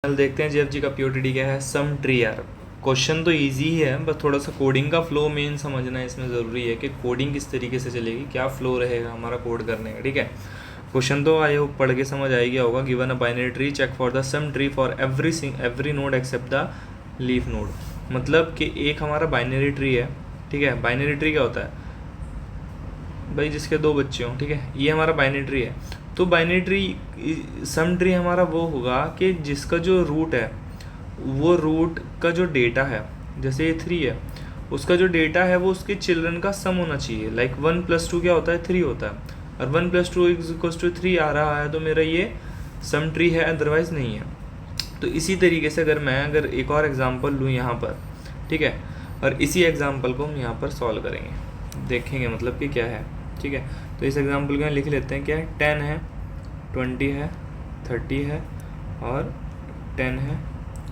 चल देखते हैं जीएफजी का पीओटीडी क्या है। सम ट्री यार, क्वेश्चन तो इजी ही है, बस थोड़ा सा कोडिंग का फ्लो मेन समझना है। इसमें ज़रूरी है कि कोडिंग किस तरीके से चलेगी, क्या फ्लो रहेगा हमारा कोड करने का। ठीक है, क्वेश्चन तो आई होप पढ़ के समझ आ गया होगा। Given a binary tree, check for the sum tree for every node except the leaf node. मतलब कि एक हमारा बाइनरी ट्री है। ठीक है, बाइनरी ट्री क्या होता है भाई, जिसके दो बच्चे हों। ठीक है, ये हमारा बाइनरी ट्री है। तो बाइनरी ट्री सम ट्री हमारा वो होगा कि जिसका जो रूट है, वो रूट का जो डेटा है, जैसे ये 3 है, उसका जो डेटा है वो उसके चिल्ड्रन का सम होना चाहिए। लाइक 1 + 2 क्या होता है, 3 होता है। और 1 + 2 = 3 आ रहा है तो मेरा ये सम ट्री है, अदरवाइज़ नहीं है। तो इसी तरीके से अगर एक और एग्जांपल लूँ यहाँ पर, ठीक है, और इसी एग्जांपल को हम यहाँ पर सॉल्व करेंगे, देखेंगे मतलब कि क्या है। ठीक है, तो इस एग्जांपल को लिख लेते हैं। क्या है, 10 है, 20 है, 30 है और 10 है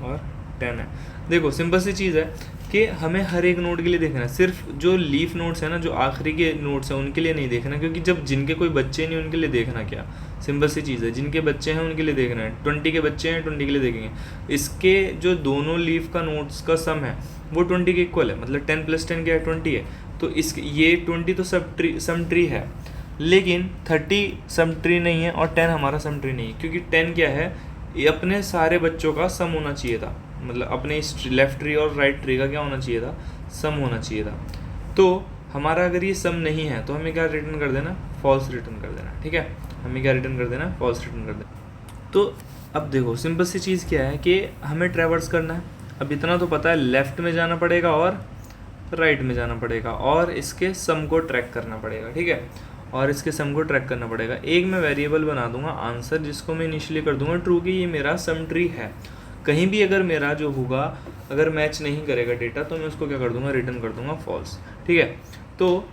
और 10 है। देखो सिंपल सी चीज़ है कि हमें हर एक नोड के लिए देखना है। सिर्फ जो लीफ नोड्स है ना, जो आखिरी के नोड्स हैं, उनके लिए नहीं देखना, क्योंकि जब जिनके कोई बच्चे नहीं उनके लिए देखना क्या, सिंपल सी चीज़ है। जिनके बच्चे हैं उनके लिए देखना है। 20 के बच्चे हैं, 20 के लिए देखेंगे। इसके जो दोनों लीफ का नोड्स का सम है वो 20 के इक्वल है, मतलब 10 + 10 क्या है, 20 है। तो इस ये 20 तो सम ट्री है, लेकिन 30 सम ट्री नहीं है और 10 हमारा सम ट्री नहीं है, क्योंकि 10 क्या है, ये अपने सारे बच्चों का सम होना चाहिए था। मतलब अपने इस लेफ्ट ट्री और राइट ट्री का क्या होना चाहिए था, सम होना चाहिए था। तो हमारा अगर ये सम नहीं है तो हमें क्या रिटर्न कर देना, फॉल्स रिटर्न कर देना। ठीक है, हमें क्या रिटर्न कर देना, फॉल्स रिटर्न कर देना। तो अब देखो सिंपल सी चीज़ क्या है कि हमें ट्रैवर्स करना है। अब इतना तो पता है, लेफ़्ट में जाना पड़ेगा और राइट में जाना पड़ेगा और इसके सम को ट्रैक करना पड़ेगा। ठीक है, और इसके सम को ट्रैक करना पड़ेगा। एक मैं वेरिएबल बना दूंगा आंसर, जिसको मैं इनिशियली कर दूंगा ट्रू कि ये मेरा सम ट्री है। कहीं भी अगर मेरा जो होगा अगर मैच नहीं करेगा डेटा, तो मैं उसको क्या कर दूंगा, रिटर्न कर दूंगा फॉल्स। ठीक है, तो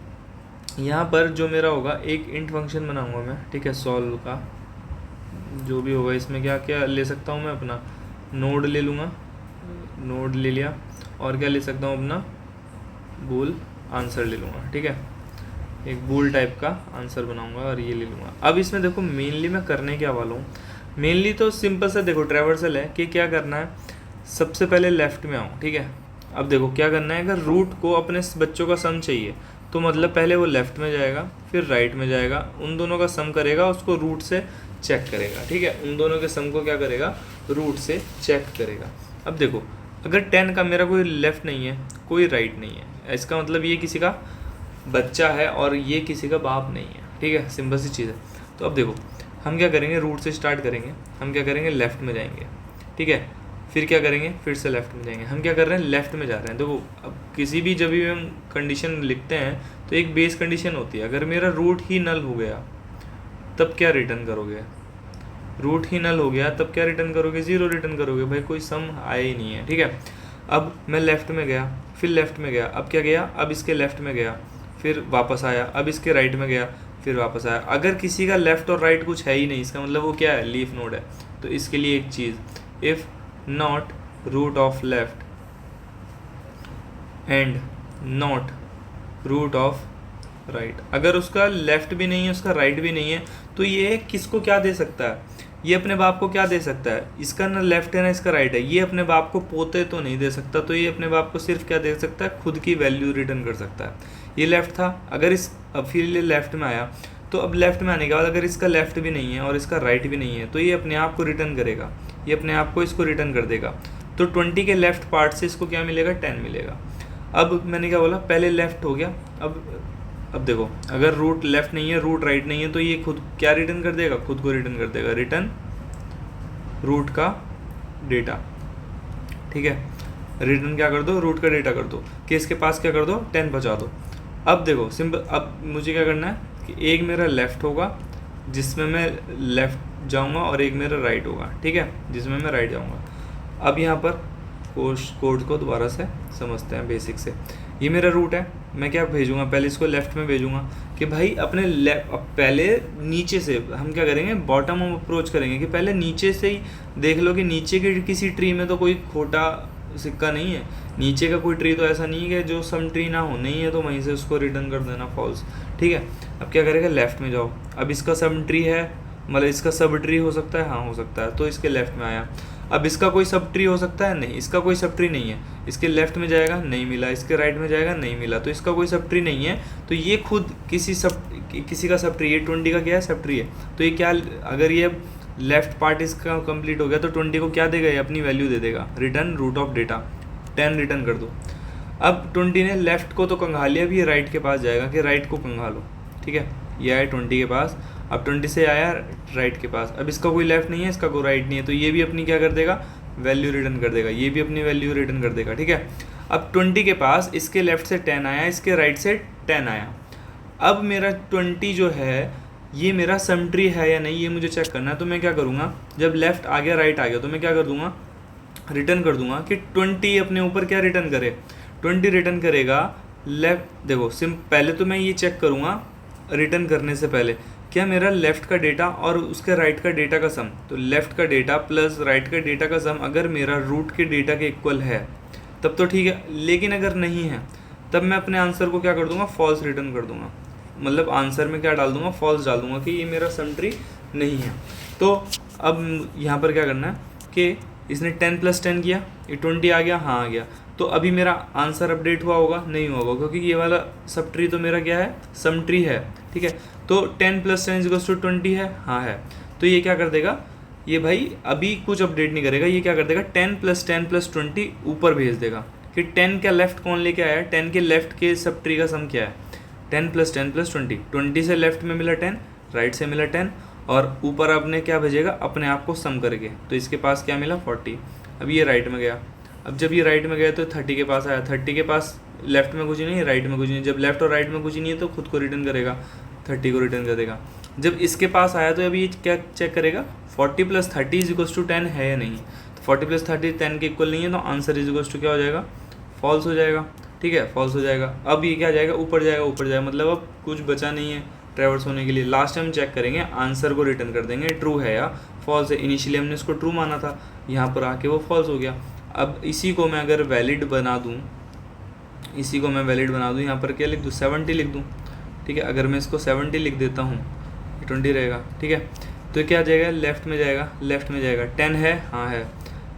यहाँ पर जो मेरा होगा, एक इंट फंक्शन बनाऊंगा मैं। ठीक है, सॉल्व का जो भी होगा, इसमें क्या क्या ले सकता हूँ मैं, अपना नोड ले लूँगा, नोड ले लिया, और क्या ले सकता हूँ, अपना बूल आंसर ले लूँगा। ठीक है, एक बूल टाइप का आंसर बनाऊंगा और ये ले लूँगा। अब इसमें देखो मेनली मैं करने क्या वाला हूँ, मेनली तो सिंपल सा देखो ट्रैवर्सल है कि क्या करना है, सबसे पहले लेफ़्ट में आऊँ। ठीक है, अब देखो क्या करना है, अगर रूट को अपने बच्चों का सम चाहिए तो मतलब पहले वो लेफ़्ट में जाएगा, फिर राइट में जाएगा, उन दोनों का सम करेगा, उसको रूट से चेक करेगा। ठीक है, उन दोनों के सम को क्या करेगा, रूट से चेक करेगा। अब देखो अगर 10 का मेरा कोई लेफ़्ट नहीं है, कोई राइट नहीं है, इसका मतलब ये किसी का बच्चा है और ये किसी का बाप नहीं है। ठीक है, सिंपल सी चीज़ है। तो अब देखो हम क्या करेंगे, रूट से स्टार्ट करेंगे, हम क्या करेंगे, लेफ़्ट में जाएंगे। ठीक है, फिर क्या करेंगे, फिर से लेफ़्ट में जाएंगे। हम क्या कर रहे हैं, लेफ़्ट में जा रहे हैं। देखो अब किसी भी जब भी हम कंडीशन लिखते हैं तो एक बेस कंडीशन होती है। अगर मेरा रूट ही नल हो गया तब क्या रिटर्न करोगे, रूट ही नल हो गया तब क्या रिटर्न करोगे, 0 रिटर्न करोगे। भाई कोई सम आया ही नहीं है। ठीक है, अब मैं लेफ़्ट में गया, फिर लेफ़्ट में गया, अब क्या गया, अब इसके लेफ़्ट में गया, फिर वापस आया, अब इसके राइट में गया, फिर वापस आया। अगर किसी का लेफ़्ट और राइट कुछ है ही नहीं, इसका मतलब वो क्या है, लीफ नोड है। तो इसके लिए एक चीज़, if not root of left and not root of right, अगर उसका लेफ़्ट भी नहीं है, उसका राइट भी नहीं है, तो ये किसको क्या दे सकता है, ये अपने बाप को क्या दे सकता है, इसका ना लेफ़्ट है ना इसका राइट है, ये अपने बाप को पोते तो नहीं दे सकता। तो ये अपने बाप को सिर्फ क्या दे सकता है, खुद की वैल्यू रिटर्न कर सकता है। ये लेफ़्ट था, अगर इस अब फिर ये लेफ़्ट में आया, तो अब लेफ़्ट में आने के बाद अगर इसका लेफ़्ट भी नहीं है और इसका राइट भी नहीं है, तो ये अपने आप को रिटर्न करेगा, ये अपने आप को इसको रिटर्न कर देगा। तो 20 के लेफ़्ट पार्ट से इसको क्या मिलेगा, 10 मिलेगा। अब मैंने क्या बोला, पहले लेफ़्ट हो गया। अब देखो अगर रूट लेफ़्ट नहीं है, रूट राइट नहीं है, तो ये खुद क्या रिटर्न कर देगा, खुद को रिटर्न कर देगा, रिटर्न रूट का डेटा। ठीक है, रिटर्न क्या कर दो, रूट का डेटा कर दो, कि इसके पास क्या कर दो, 10 पहुँचा दो। अब देखो सिंपल, अब मुझे क्या करना है कि एक मेरा लेफ़्ट होगा जिसमें मैं लेफ़्ट जाऊंगा और एक मेरा राइट होगा। ठीक है, जिसमें मैं राइट जाऊंगा। अब यहाँ पर कोड को दोबारा से समझते हैं बेसिक से। ये मेरा रूट है, मैं क्या भेजूंगा, पहले इसको लेफ़्ट में भेजूंगा कि भाई अपने पहले नीचे से हम क्या करेंगे, बॉटम अप्रोच करेंगे, कि पहले नीचे से ही देख लो कि नीचे के किसी ट्री में तो कोई खोटा सिक्का नहीं है, नीचे का कोई ट्री तो ऐसा नहीं है कि जो सम ट्री ना हो, नहीं है तो वहीं से उसको रिटर्न कर देना फॉल्स। ठीक है, अब क्या करेगा, लेफ़्ट में जाओ, अब इसका सम ट्री है, मतलब इसका सब ट्री हो सकता है, हाँ हो सकता है, तो इसके लेफ़्ट में आया। अब इसका कोई सब ट्री हो सकता है? नहीं, इसका कोई सब ट्री नहीं है। इसके लेफ्ट में जाएगा, नहीं मिला, इसके राइट में जाएगा, नहीं मिला, तो इसका कोई सब ट्री नहीं है। तो ये खुद किसी का सब ट्री, ये 20 का क्या है? सब ट्री है। तो ये क्या, अगर ये लेफ्ट पार्ट इसका कंप्लीट हो गया तो 20 को क्या देगा? ये अपनी वैल्यू दे देगा, return root of data 10 return कर दो। अब 20 ने लेफ्ट को तो कंघा लिया, अभी ये राइट के पास जाएगा कि राइट को कंघा लो, ठीक है। ये आया 20 के पास, अब 20 से आया राइट के पास। अब इसका कोई लेफ्ट नहीं है, इसका कोई राइट नहीं है, तो ये भी अपनी क्या कर देगा? वैल्यू रिटर्न कर देगा, ये भी अपनी वैल्यू रिटर्न कर देगा, ठीक है। अब 20 के पास इसके लेफ्ट से 10 आया, इसके राइट से 10 आया। अब मेरा 20 जो है ये मेरा सम ट्री है या नहीं, ये मुझे चेक करना है। तो मैं क्या करूँगा, जब लेफ्ट आ गया राइट आ गया तो मैं क्या कर दूंगा? रिटर्न कर दूंगा कि 20 अपने ऊपर क्या रिटर्न करे? 20 रिटर्न करेगा लेफ्ट। देखो पहले तो मैं ये चेक करूँगा रिटर्न करने से पहले, क्या मेरा लेफ़्ट का डेटा और उसके राइट का डेटा का सम, तो लेफ़्ट का डेटा प्लस राइट का डेटा का सम अगर मेरा रूट के डेटा के इक्वल है तब तो ठीक है, लेकिन अगर नहीं है तब मैं अपने आंसर को क्या कर दूंगा? फॉल्स रिटर्न कर दूंगा। मतलब आंसर में क्या डाल दूंगा? फॉल्स डाल दूंगा कि ये मेरा सम ट्री नहीं है। तो अब यहाँ पर क्या करना है कि इसने 10 + 10 किया, ये 20 आ गया, हाँ आ गया। तो अभी मेरा आंसर अपडेट हुआ होगा? नहीं हुआ होगा, क्योंकि ये वाला सब ट्री तो मेरा क्या है? सम ट्री है, ठीक है। तो 10 + 10 = 20 है, हाँ है। तो ये क्या कर देगा? ये भाई अभी कुछ अपडेट नहीं करेगा, ये क्या कर देगा? 10 + 10 + 20 ऊपर भेज देगा कि 10 का लेफ्ट कौन लेके आया है? 10 के लेफ्ट के सब ट्री का सम क्या है? 10 + 10 + 20। 20 से लेफ्ट में मिला 10, राइट से मिला 10, और ऊपर आपने क्या भेजेगा? अपने आप को सम करके। तो इसके पास क्या मिला? 40। अब ये राइट में गया, अब जब ये राइट में गया तो 30 के पास आया, 30 के पास लेफ्ट में कुछ नहीं है, राइट में कुछ नहीं है। जब लेफ्ट और राइट में कुछ नहीं है तो खुद को रिटर्न करेगा, 30 को रिटर्न कर देगा। जब इसके पास आया तो अभी ये क्या चेक करेगा? 40 + 30 = 10 है या नहीं। तो 40 + 30 10 के इक्वल नहीं है, तो आंसर क्या हो जाएगा? फॉल्स हो जाएगा, ठीक है, फॉल्स हो जाएगा। अब ये क्या जाएगा? ऊपर जाएगा, ऊपर जाएगा, मतलब अब कुछ बचा नहीं है ट्रैवर्स होने के लिए। लास्ट टाइम चेक करेंगे, आंसर को रिटर्न कर देंगे ट्रू है या फॉल्स है। इनिशियली हमने इसको ट्रू माना था, यहाँ पर आके वो फॉल्स हो गया। अब इसी को मैं अगर वैलिड बना दूँ, यहाँ पर क्या लिख दूँ? 70 लिख दूँ, ठीक है। अगर मैं इसको 70 लिख देता हूँ, 20 रहेगा, ठीक है। तो क्या जाएगा? लेफ्ट में जाएगा, 10 है, हाँ है।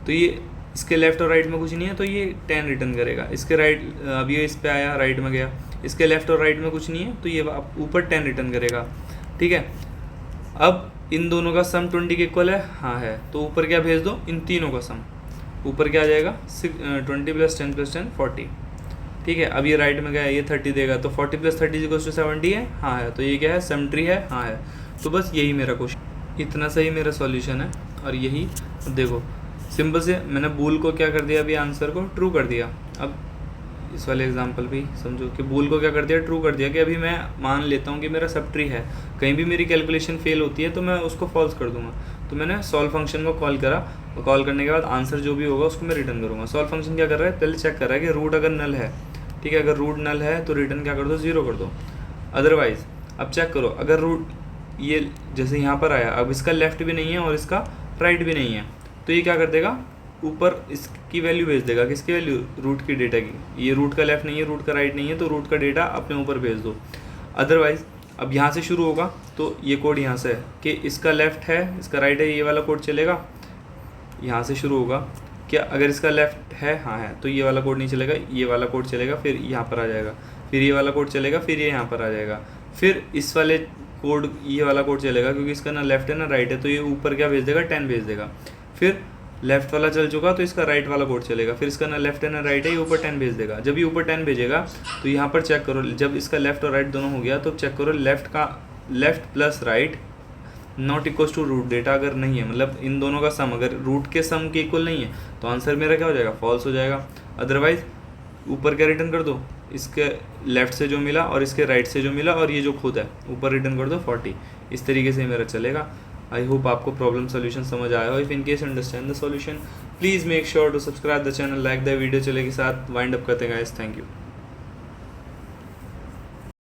तो ये इसके लेफ्ट और राइट में कुछ नहीं है, तो ये 10 रिटर्न करेगा। इसके राइट, अब ये इस पे आया, राइट में गया, इसके लेफ्ट और राइट में कुछ नहीं है, तो ये ऊपर 10 रिटर्न करेगा, ठीक है। अब इन दोनों का सम 20 के इक्वल है, हाँ है। तो ऊपर क्या भेज दो? इन तीनों का सम। ऊपर क्या आ जाएगा? 20 + 10 + 10 40, ठीक है। अब ये राइट में गया, ये 30 देगा, तो 40 + 30 = 70 है, हाँ है। तो ये क्या है? सम ट्री है, हाँ है। तो बस यही मेरा क्वेश्चन, इतना सही मेरा सॉल्यूशन है। और यही देखो सिंपल से मैंने बूल को क्या कर दिया? अभी आंसर को ट्रू कर दिया। अब इस वाले एग्जांपल भी समझो कि बूल को क्या कर दिया? ट्रू कर दिया कि अभी मैं मान लेता हूँ कि मेरा सब ट्री है, कहीं भी मेरी कैलकुलेशन फेल होती है तो मैं उसको फॉल्स कर दूंगा। तो मैंने सॉल्व फंक्शन को कॉल करा, और कॉल करने के बाद आंसर जो भी होगा उसको मैं रिटर्न करूँगा। सॉल्व फंक्शन क्या कर रहा है? पहले चेक कर रहा है कि रूट अगर नल है, ठीक है। अगर रूट नल है तो रिटर्न क्या कर दो? 0 कर दो। अदरवाइज अब चेक करो, अगर रूट ये जैसे यहाँ पर आया, अब इसका लेफ्ट भी नहीं है और इसका राइट भी नहीं है, तो ये क्या कर देगा? ऊपर इसकी वैल्यू भेज देगा। किसकी वैल्यू? रूट की डेटा की। ये रूट का लेफ्ट नहीं है, रूट का राइट नहीं है, तो रूट का डेटा अपने ऊपर भेज दो। अदरवाइज अब यहाँ से शुरू होगा, तो ये कोड यहाँ से है कि इसका लेफ्ट है, इसका राइट है, ये वाला कोड चलेगा। यहाँ से शुरू होगा, क्या अगर इसका लेफ्ट है, हाँ है, तो ये वाला कोड नहीं चलेगा, ये वाला कोड चलेगा, फिर यहाँ पर आ जाएगा, फिर ये वाला कोड चलेगा, फिर ये यहाँ पर आ जाएगा, फिर इस वाले कोड, ये वाला कोड चलेगा, क्योंकि इसका ना लेफ्ट है ना राइट है, तो ये ऊपर क्या भेज देगा? 10 भेज देगा। फिर लेफ्ट वाला चल चुका तो इसका राइट वाला कोड चलेगा, फिर इसका ना लेफ्ट है ना राइट है, ये ऊपर 10 भेज देगा। जब ये ऊपर 10 भेजेगा तो यहाँ पर चेक करो, जब इसका लेफ्ट और राइट दोनों हो गया तो चेक करो left plus right not equal to root data अगर नहीं है, मतलब इन दोनों का सम अगर रूट के सम के इक्वल नहीं है तो आंसर मेरा क्या हो जाएगा? फॉल्स हो जाएगा। अदरवाइज ऊपर क्या रिटर्न कर दो? इसके लेफ्ट से जो मिला और इसके राइट से जो मिला और ये जो खुद है ऊपर रिटर्न कर दो 40। इस तरीके से मेरा चलेगा। आई होप आपको प्रॉब्लम सोल्यूशन समझ आया हो। If in case understand the solution please make sure to subscribe the channel, like the video. चले के साथ वाइंड अप करते हैं गाइस। Thank you.